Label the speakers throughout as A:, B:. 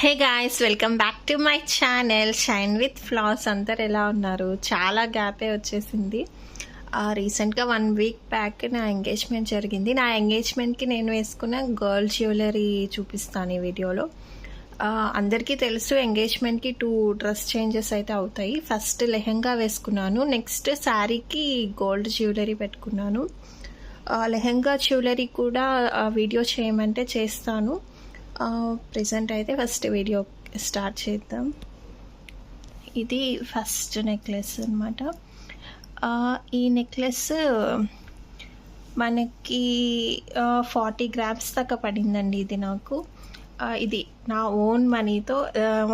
A: Hey guys, welcome back to my channel shine with floss. అందరు ఎలా ఉన్నారు? చాలా గ్యాపే వచ్చేసింది. రీసెంట్గా 1 వీక్ బ్యాక్ నా ఎంగేజ్మెంట్ జరిగింది. నా ఎంగేజ్మెంట్కి నేను వేసుకున్న గర్ల్ జ్యువెలరీ చూపిస్తాను ఈ వీడియోలో. అందరికీ తెలుసు, ఎంగేజ్మెంట్కి 2 డ్రెస్ చేంజెస్ అయితే అవుతాయి. ఫస్ట్ లెహెంగా వేసుకున్నాను, నెక్స్ట్ శారీకి గోల్డ్ జ్యువెలరీ పెట్టుకున్నాను. లెహెంగా జ్యువెలరీ కూడా వీడియో చేయమంటే చేస్తాను. ప్రెజెంట్ అయితే ఫస్ట్ వీడియో స్టార్ట్ చేద్దాం. ఇది ఫస్ట్ నెక్లెస్ అనమాట. ఈ నెక్లెస్ మనకి 40 గ్రామ్స్ దాకా పడిందండి. ఇది నాకు ఇది నా ఓన్ మనీతో,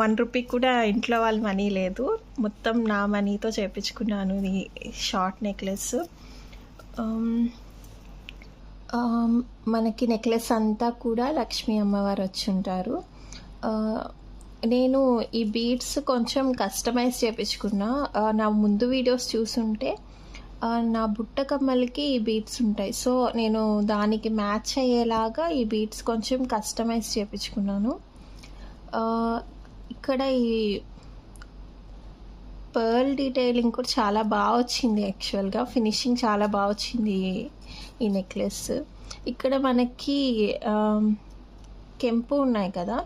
A: 1 రూపీ కూడా ఇంట్లో వాళ్ళ మనీ లేదు, మొత్తం నా మనీతో చేయించుకున్నాను ఈ షార్ట్ నెక్లెస్. మనకి నెక్లెస్ అంతా కూడా లక్ష్మీ అమ్మవారు వచ్చి ఉంటారు. నేను ఈ బీడ్స్ కొంచెం కస్టమైజ్ చేయించుకున్నా. నా ముందు వీడియోస్ చూసుంటే నా బుట్ట కమ్మలకి ఈ బీడ్స్ ఉంటాయి, సో నేను దానికి మ్యాచ్ అయ్యేలాగా ఈ బీడ్స్ కొంచెం కస్టమైజ్ చేయించుకున్నాను. ఇక్కడ ఈ పర్ల్ డీటెయిలింగ్ కూడా చాలా బాగా వచ్చింది. యాక్చువల్గా ఫినిషింగ్ చాలా బాగా వచ్చింది ఈ నెక్లెస్. ఇక్కడ మనకి కెంపు ఉన్నాయి కదా,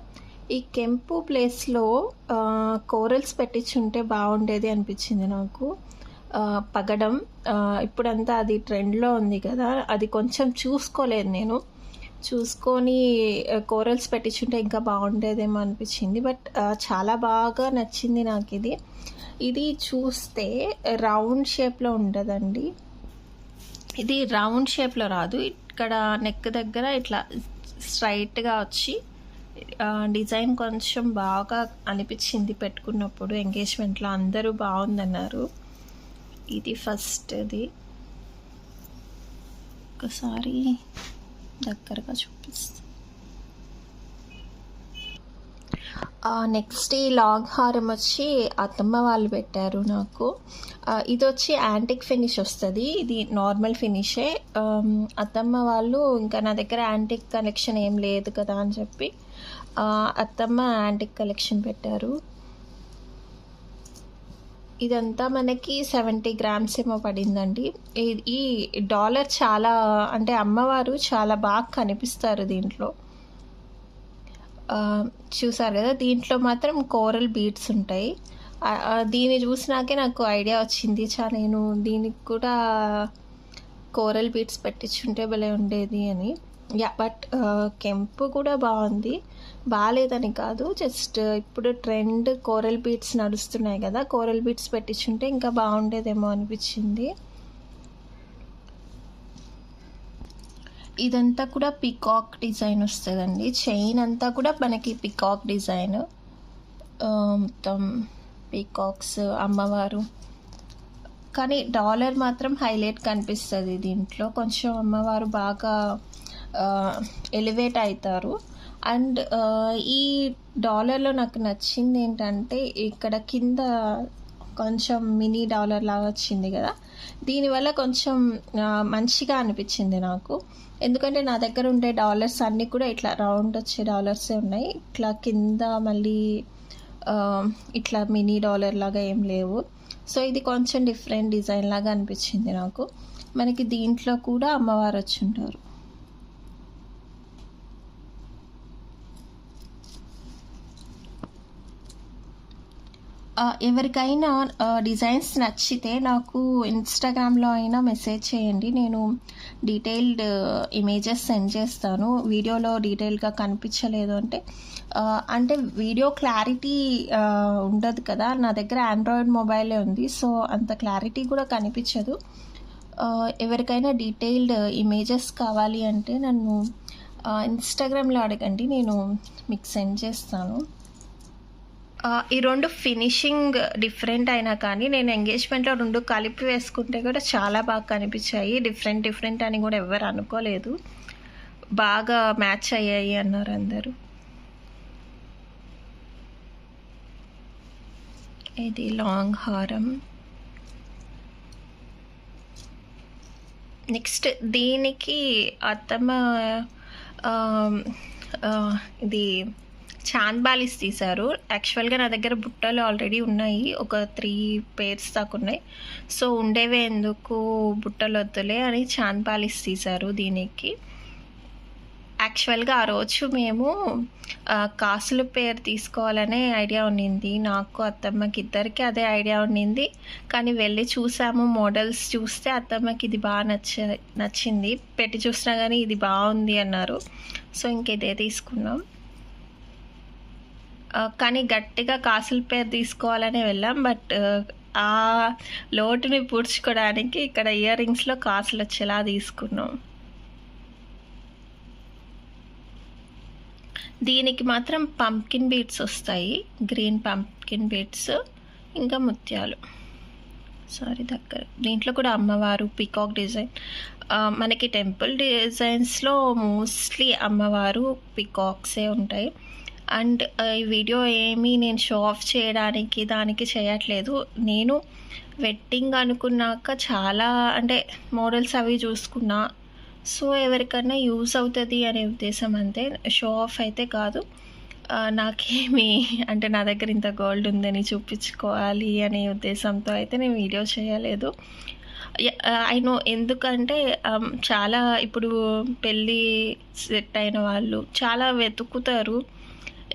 A: ఈ కెంపు ప్లేస్లో కోరల్స్ పెట్టించుంటే బాగుండేది అనిపించింది నాకు. పగడం ఇప్పుడంతా అది ట్రెండ్లో ఉంది కదా, అది కొంచెం చూసుకోలేదు నేను. చూసుకొని కోరల్స్ పెట్టించుంటే ఇంకా బాగుండేదేమో అనిపించింది. బట్ చాలా బాగా నచ్చింది నాకు ఇది. ఇది చూస్తే రౌండ్ షేప్లో ఉండదండి, ఇది రౌండ్ షేప్లో రాదు. ఇక్కడ నెక్ దగ్గర ఇట్లా స్ట్రైట్గా వచ్చి డిజైన్ కొంచెం బాగా అనిపించింది పెట్టుకున్నప్పుడు. ఎంగేజ్మెంట్లో అందరూ బాగుందన్నారు. ఇది ఫస్ట్ది, ఒకసారి దగ్గరగా చూపిస్తాను. నెక్స్ట్ ఈ లాంగ్ హారం వచ్చి అత్తమ్మ వాళ్ళు పెట్టారు నాకు. ఇది వచ్చి యాంటిక్ ఫినిష్ వస్తుంది, ఇది నార్మల్ ఫినిషే. అత్తమ్మ వాళ్ళు ఇంకా నా దగ్గర యాంటిక్ కలెక్షన్ ఏం లేదు కదా అని చెప్పి అత్తమ్మ యాంటిక్ కలెక్షన్ పెట్టారు. ఇదంతా మనకి 70 గ్రామ్స్ ఏమో పడిందండి. ఈ డాలర్ చాలా, అంటే అమ్మవారు చాలా బాగా కనిపిస్తారు దీంట్లో. చూసారు కదా, దీంట్లో మాత్రం కోరల్ బీడ్స్ ఉంటాయి. దీన్ని చూసినాకే నాకు ఐడియా వచ్చింది, నేను దీనికి కూడా కోరల్ బీడ్స్ పెట్టించుంటే భలే ఉండేది అని. బట్ కెంపు కూడా బాగుంది, బాగాలేదని కాదు, జస్ట్ ఇప్పుడు ట్రెండ్ కోరల్ బీడ్స్ నడుస్తున్నాయి కదా, కోరల్ బీడ్స్ పెట్టించుంటే ఇంకా బాగుండేదేమో అనిపించింది. ఇదంతా కూడా పికాక్ డిజైన్ వస్తుందండి. చైన్ అంతా కూడా మనకి పికాక్ డిజైన్, మొత్తం పికాక్స్, అమ్మవారు. కానీ డాలర్ మాత్రం హైలైట్ కనిపిస్తుంది దీంట్లో. కొంచెం అమ్మవారు బాగా ఎలివేట్ అవుతారు. అండ్ ఈ డాలర్లో నాకు నచ్చింది ఏంటంటే, ఇక్కడ కింద కొంచెం మినీ డాలర్ లాగా వచ్చింది కదా, దీనివల్ల కొంచెం మంచిగా అనిపించింది నాకు. ఎందుకంటే నా దగ్గర ఉండే డాలర్స్ అన్నీ కూడా ఇట్లా రౌండ్ వచ్చే డాలర్సే ఉన్నాయి. ఇట్లా కింద మళ్ళీ ఇట్లా మినీ డాలర్ లాగా ఏం లేవు. సో ఇది కొంచెం డిఫరెంట్ డిజైన్ లాగా అనిపించింది నాకు. మనకి దీంట్లో కూడా అమ్మవారు వచ్చి ఉంటారు. ఎవరికైనా డిజైన్స్ నచ్చితే నాకు ఇన్స్టాగ్రామ్లో అయినా మెసేజ్ చేయండి, నేను డీటెయిల్డ్ ఇమేజెస్ సెండ్ చేస్తాను. వీడియోలో డీటెయిల్గా కనిపించలేదు అంటే వీడియో క్లారిటీ ఉండదు కదా, నా దగ్గర ఆండ్రాయిడ్ మొబైలే ఉంది, సో అంత క్లారిటీ కూడా కనిపించదు. ఎవరికైనా డీటెయిల్డ్ ఇమేజెస్ కావాలి అంటే నన్ను ఇన్స్టాగ్రామ్లో అడగండి, నేను మీకు సెండ్ చేస్తాను. ఈ 2 ఫినిషింగ్ డిఫరెంట్ అయినా కానీ నేను ఎంగేజ్మెంట్లో 2 కలిపి వేసుకుంటే కూడా చాలా బాగా కనిపించాయి. డిఫరెంట్ అని కూడా ఎవరు అనుకోలేదు, బాగా మ్యాచ్ అయ్యాయి అన్నారు అందరూ. ఇది లాంగ్ హారం. నెక్స్ట్ దీనికి అత్తమ్మ ఇది చాంద్ బాలిస్ తీశారు. యాక్చువల్గా నా దగ్గర బుట్టలు ఆల్రెడీ ఉన్నాయి, ఒక 3 పేర్స్ దాకా ఉన్నాయి. సో ఉండేవే ఎందుకు బుట్టలు వద్దులే అని చాంద్ బాలిస్ తీశారు దీనికి. యాక్చువల్గా ఆ రోజు మేము కాసుల పేరు తీసుకోవాలనే ఐడియా ఉండింది, నాకు అత్తమ్మకి ఇద్దరికి అదే ఐడియా ఉండింది. కానీ వెళ్ళి చూసాము, మోడల్స్ చూస్తే అత్తమ్మకి ఇది బాగా నచ్చింది, పెట్టి చూసినా కానీ ఇది బాగుంది అన్నారు. సో ఇంక ఇదే తీసుకున్నాం. కానీ గట్టిగా కాసుల పేరు తీసుకోవాలనే వెళ్ళాం, బట్ ఆ లోటుని పూడ్చుకోవడానికి ఇక్కడ ఇయర్ రింగ్స్లో కాసులు వచ్చేలా తీసుకున్నాం. దీనికి మాత్రం పంప్కిన్ బీడ్స్ వస్తాయి, గ్రీన్ పంప్కిన్ బీడ్స్, ఇంకా ముత్యాలు. దగ్గర దీంట్లో కూడా అమ్మవారు పీకాక్ డిజైన్. మనకి టెంపుల్ డిజైన్స్లో మోస్ట్లీ అమ్మవారు పీకాక్సే ఉంటాయి. అండ్ ఈ వీడియో ఏమీ నేను షో ఆఫ్ చేయడానికి దానికి చేయట్లేదు. నేను వెడ్డింగ్ అనుకున్నాక చాలా అంటే మోడల్స్ అవి చూసుకున్నా, సో ఎవరికన్నా యూజ్ అవుతుంది అనే ఉద్దేశం అంతే, షో ఆఫ్ అయితే కాదు. నాకేమి అంటే నా దగ్గర ఇంత గోల్డ్ ఉందని చూపించుకోవాలి అనే ఉద్దేశంతో అయితే నేను వీడియో చేయలేదు. ఐ నో, ఎందుకంటే చాలా ఇప్పుడు పెళ్ళి సెట్ అయిన వాళ్ళు చాలా వెతుకుతారు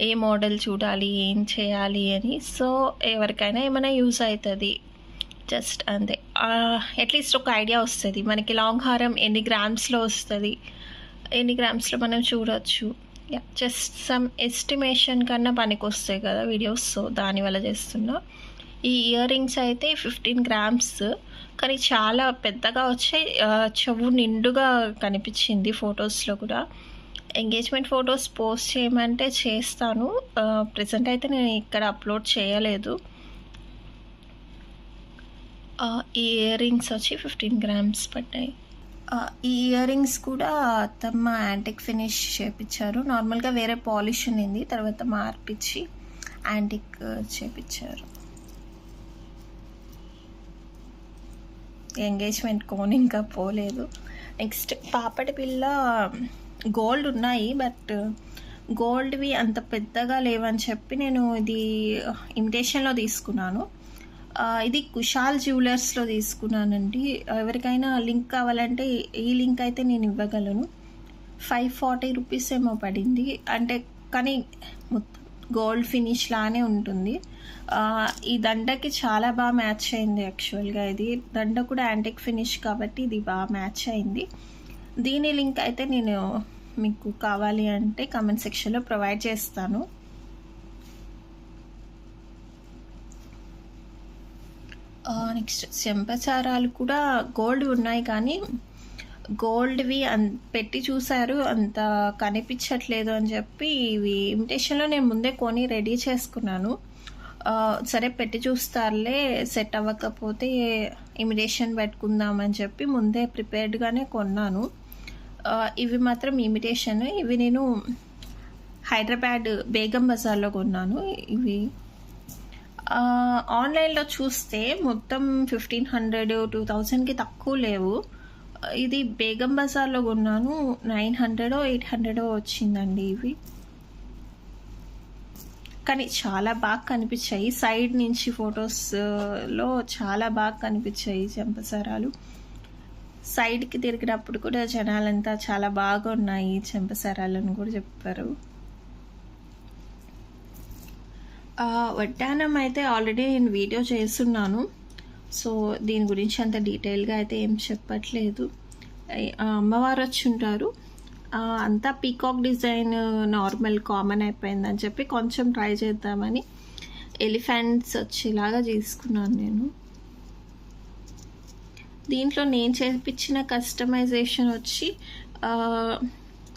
A: ఏ మోడల్ చూడాలి, ఏం చేయాలి అని. సో ఎవరికైనా ఏమైనా యూజ్ అవుతుంది జస్ట్ అంతే. అట్లీస్ట్ ఒక ఐడియా వస్తుంది మనకి, లాంగ్ హారం ఎన్ని గ్రామ్స్లో వస్తుంది, ఎన్ని గ్రామ్స్లో మనం చూడవచ్చు. జస్ట్ సమ్ ఎస్టిమేషన్ కన్నా పనికి వస్తాయి కదా వీడియోస్, సో దానివల్ల చేస్తున్నా. ఈ ఇయర్ రింగ్స్ అయితే 15 గ్రామ్స్, కానీ చాలా పెద్దగా వచ్చాయి, చెవు నిండుగా కనిపించింది ఫొటోస్లో కూడా. ఎంగేజ్మెంట్ ఫొటోస్ పోస్ట్ చేయమంటే చేస్తాను, ప్రజెంట్ అయితే నేను ఇక్కడ అప్లోడ్ చేయలేదు. ఈ ఇయర్ రింగ్స్ వచ్చి 15 గ్రామ్స్ పడ్డాయి. ఈ ఇయర్ రింగ్స్ కూడా అత్తమ్మ యాంటిక్ ఫినిష్ చేపించారు. నార్మల్గా వేరే పాలిష్ ఉన్నింది, తర్వాత మార్పించి యాంటిక్ చేపించారు. ఎంగేజ్మెంట్ కోన్ ఇంకా పోలేదు. నెక్స్ట్ పాపడి పిల్ల గోల్డ్ ఉన్నాయి, బట్ గోల్డ్వి అంత పెద్దగా లేవని చెప్పి నేను ఇది ఇమిటేషన్లో తీసుకున్నాను. ఇది కుషాల్ జ్యువెలర్స్లో తీసుకున్నానండి. ఎవరికైనా లింక్ కావాలంటే ఈ లింక్ అయితే నేను ఇవ్వగలను. 540 రూపీస్ ఏమో పడింది, అంటే కానీ మొత్తం గోల్డ్ ఫినిష్ లానే ఉంటుంది. ఈ దండకి చాలా బాగా మ్యాచ్ అయింది. యాక్చువల్గా ఇది దండ కూడా యాంటిక్ ఫినిష్ కాబట్టి ఇది బాగా మ్యాచ్ అయింది. దీని లింక్ అయితే నేను మీకు కావాలి అంటే కామెంట్ సెక్షన్లో ప్రొవైడ్ చేస్తాను. నెక్స్ట్ చెంపచారాలు కూడా గోల్డ్ ఉన్నాయి, కానీ గోల్డ్వి పెట్టి చూసారు అంత కనిపించట్లేదు అని చెప్పి ఇవి ఇమిటేషన్లో నేను ముందే కొని రెడీ చేసుకున్నాను. సరే పెట్టి చూస్తారులే, సెట్ అవ్వకపోతే ఇమిటేషన్ పెట్టుకుందామని చెప్పి ముందే ప్రిపేర్డ్గానే కొన్నాను. ఇవి మాత్రం ఇమిటేషన్. ఇవి నేను హైదరాబాద్ బేగం బజార్లో కొన్నాను. ఇవి ఆన్లైన్లో చూస్తే మొత్తం 1500 2000కి తక్కువ లేవు. ఇది బేగం బజార్లో కొన్నాను, 900 800 వచ్చిందండి ఇవి. కానీ చాలా బాగా కనిపించాయి, సైడ్ నుంచి ఫొటోస్లో చాలా బాగా కనిపించాయి చెంపసరాలు. సైడ్కి తిరిగినప్పుడు కూడా జనాలంతా చాలా బాగా ఉన్నాయి చెంపసరాలని కూడా చెప్పారు. వడ్డానం అయితే ఆల్రెడీ నేను వీడియో చేస్తున్నాను, సో దీని గురించి అంత డీటెయిల్గా అయితే ఏం చెప్పట్లేదు. అమ్మవారు వచ్చి ఉంటారు, అంతా పీకాక్ డిజైన్ నార్మల్ కామన్ అయిపోయిందని చెప్పి కొంచెం ట్రై చేద్దామని ఎలిఫెంట్స్ వచ్చేలాగా తీసుకున్నాను నేను. దీంట్లో నేను చేపించిన కస్టమైజేషన్ వచ్చి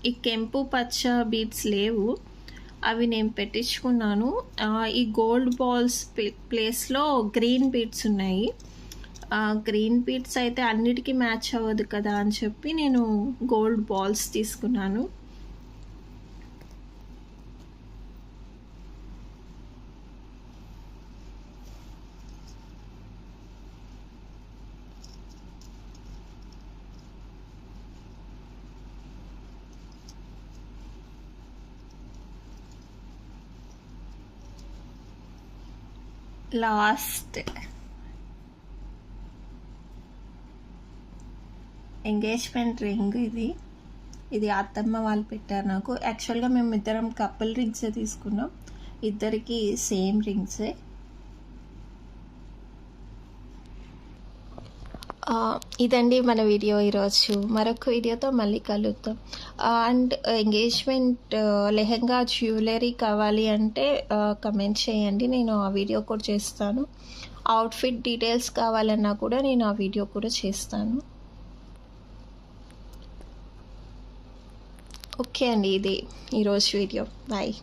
A: ఈ కెంపు పచ్చ బీడ్స్ లేవు, అవి నేను పెట్టించుకున్నాను. ఈ గోల్డ్ బాల్స్ ప్లేస్లో గ్రీన్ బీడ్స్ ఉన్నాయి. గ్రీన్ బీడ్స్ అయితే అన్నిటికీ మ్యాచ్ అవ్వదు కదా అని చెప్పి నేను గోల్డ్ బాల్స్ తీసుకున్నాను. లాస్ట్ ఎంగేజ్మెంట్ రింగ్ ఇది అత్తమ్మ వాళ్ళు పెట్టారు నాకు. యాక్చువల్గా మేము ఇద్దరం కపుల్ రింగ్సే తీసుకున్నాం, ఇద్దరికి సేమ్ రింగ్సే. ఇదండి మన వీడియో ఈరోజు. మరొక వీడియోతో మళ్ళీ కలుద్దాం. అండ్ ఎంగేజ్మెంట్ లెహెంగా జ్యువెలరీ కావాలి అంటే కమెంట్ చేయండి, నేను ఆ వీడియో కూడా చేస్తాను. అవుట్ఫిట్ డీటెయిల్స్ కావాలన్నా కూడా నేను ఆ వీడియో కూడా చేస్తాను. ఓకే అండి, ఇది ఈరోజు వీడియో. బాయ్.